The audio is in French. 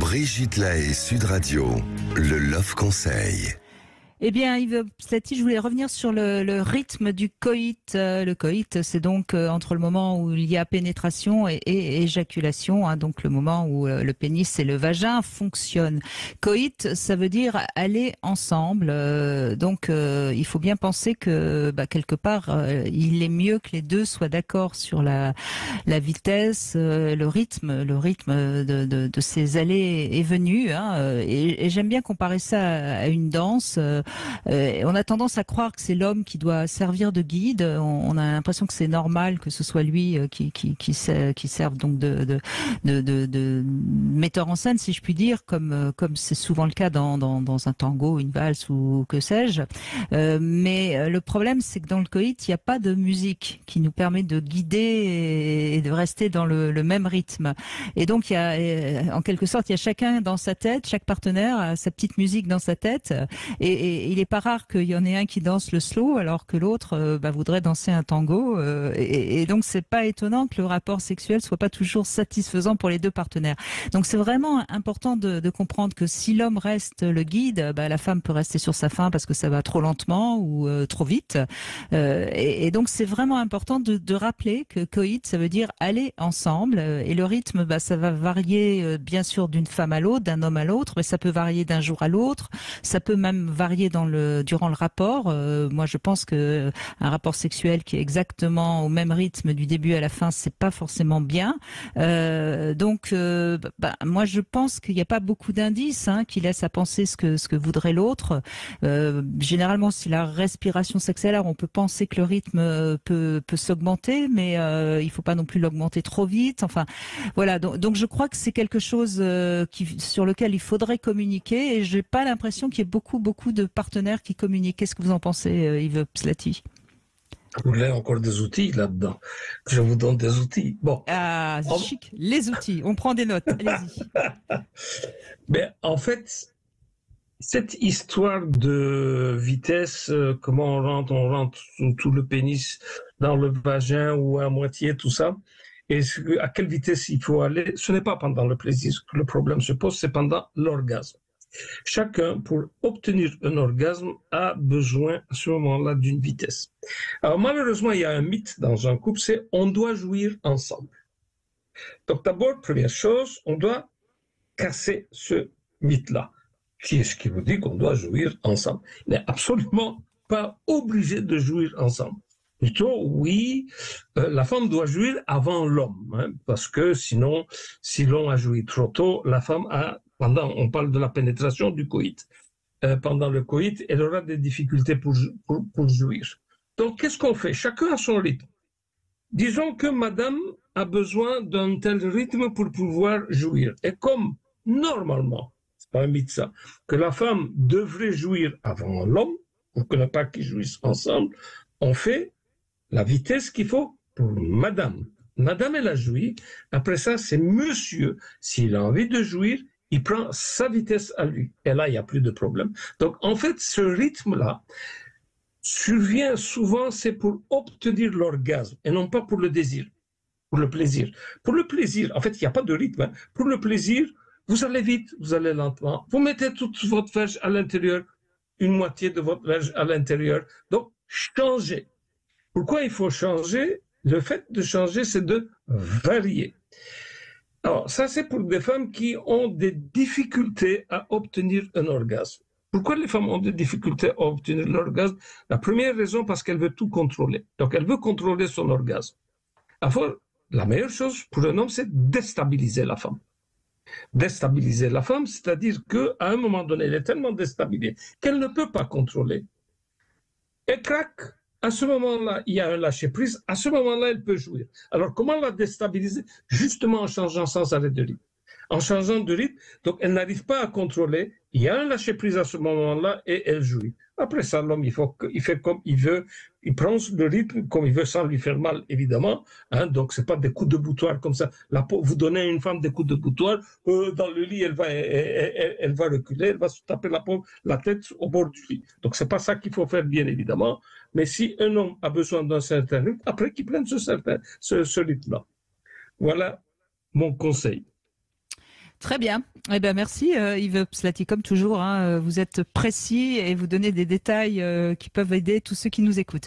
Brigitte Lahaie, Sud Radio, le Love Conseil. Eh bien, Yves Slati, je voulais revenir sur le rythme du coït. Le coït, c'est donc entre le moment où il y a pénétration et éjaculation, hein, donc le moment où le pénis et le vagin fonctionnent. Coït, ça veut dire aller ensemble. Donc, il faut bien penser que quelque part, il est mieux que les deux soient d'accord sur la vitesse, le rythme de ces allées et venues. Hein, et j'aime bien comparer ça à une danse. On a tendance à croire que c'est l'homme qui doit servir de guide. On a l'impression que c'est normal que ce soit lui qui serve donc de metteur en scène, si je puis dire, comme c'est souvent le cas dans un tango, une valse ou que sais-je. Mais le problème, c'est que dans le coït, il n'y a pas de musique qui nous permet de guider et de rester dans le même rythme. Et donc, il y a, en quelque sorte, il y a chacun dans sa tête, chaque partenaire a sa petite musique dans sa tête. Et il n'est pas rare qu'il y en ait un qui danse le slow alors que l'autre voudrait danser un tango. Et donc, c'est pas étonnant que le rapport sexuel soit pas toujours satisfaisant pour les deux partenaires. Donc, c'est vraiment important de comprendre que si l'homme reste le guide, la femme peut rester sur sa faim parce que ça va trop lentement ou trop vite. Et donc, c'est vraiment important de rappeler que coït, ça veut dire aller ensemble. Et le rythme, ça va varier bien sûr d'une femme à l'autre, d'un homme à l'autre, mais ça peut varier d'un jour à l'autre. Ça peut même varier durant le rapport. Moi, je pense que un rapport sexuel qui est exactement au même rythme du début à la fin, c'est pas forcément bien. Donc, moi, je pense qu'il n'y a pas beaucoup d'indices qui laissent à penser ce que voudrait l'autre. Généralement, si la respiration s'accélère, on peut penser que le rythme peut s'augmenter, mais il faut pas non plus l'augmenter trop vite. Enfin, voilà. Donc je crois que c'est quelque chose sur lequel il faudrait communiquer, et j'ai pas l'impression qu'il y ait beaucoup de partenaires qui communiquent. Qu'est-ce que vous en pensez, Yves Slati? Vous voulez encore des outils là-dedans? Je vous donne des outils. Bon. Ah, chic. Les outils. On prend des notes. Allez-y. Mais en fait, cette histoire de vitesse, comment on rentre tout le pénis dans le vagin ou à moitié, tout ça, et à quelle vitesse il faut aller, ce n'est pas pendant le plaisir que le problème se pose, c'est pendant l'orgasme. Chacun, pour obtenir un orgasme, a besoin à ce moment-là d'une vitesse. Alors malheureusement, il y a un mythe dans un couple, c'est on doit jouir ensemble. Donc d'abord, première chose, on doit casser ce mythe-là. Qui est-ce qui vous dit qu'on doit jouir ensemble? Il n'est absolument pas obligé de jouir ensemble. Plutôt, oui, la femme doit jouir avant l'homme, parce que sinon, si l'homme a joui trop tôt, la femme on parle de la pénétration du coït. Pendant le coït, elle aura des difficultés pour jouir. Donc, qu'est-ce qu'on fait? Chacun a son rythme. Disons que madame a besoin d'un tel rythme pour pouvoir jouir. Et comme, normalement, c'est pas un mythe ça, que la femme devrait jouir avant l'homme, pour que ne pas qu'ils jouissent ensemble, on fait la vitesse qu'il faut pour madame. Madame, elle a joui. Après ça, c'est monsieur. S'il a envie de jouir, il prend sa vitesse à lui. Et là, il n'y a plus de problème. Donc, en fait, ce rythme-là survient souvent, c'est pour obtenir l'orgasme et non pas pour le désir, pour le plaisir. Pour le plaisir, en fait, il n'y a pas de rythme. Pour le plaisir, vous allez vite, vous allez lentement. Vous mettez toute votre verge à l'intérieur, une moitié de votre verge à l'intérieur. Donc, changez. Pourquoi il faut changer? Le fait de changer, c'est de varier. Alors, ça, c'est pour des femmes qui ont des difficultés à obtenir un orgasme. Pourquoi les femmes ont des difficultés à obtenir l'orgasme? La première raison, parce qu'elle veut tout contrôler. Donc, elle veut contrôler son orgasme. Alors, la meilleure chose pour un homme, c'est déstabiliser la femme. Déstabiliser la femme, c'est-à-dire qu'à un moment donné, elle est tellement déstabilisée qu'elle ne peut pas contrôler. Elle craque. À ce moment-là, il y a un lâcher-prise. À ce moment-là, elle peut jouir. Alors, comment la déstabiliser? Justement en changeant sans arrêt de rythme. En changeant de rythme, donc elle n'arrive pas à contrôler. Il y a un lâcher-prise à ce moment-là et elle jouit. Après ça, l'homme, il fait comme il veut. Il prend le rythme comme il veut sans lui faire mal, évidemment. Donc, c'est pas des coups de boutoir comme ça. Vous donnez à une femme des coups de boutoir, dans le lit, elle va reculer, elle va se taper la tête au bord du lit. Donc, c'est pas ça qu'il faut faire, bien évidemment. Mais si un homme a besoin d'un certain rythme, après qu'il prenne ce rythme-là. Voilà mon conseil. Très bien. Eh ben merci Yves Pslati, comme toujours. Hein, vous êtes précis et vous donnez des détails qui peuvent aider tous ceux qui nous écoutent.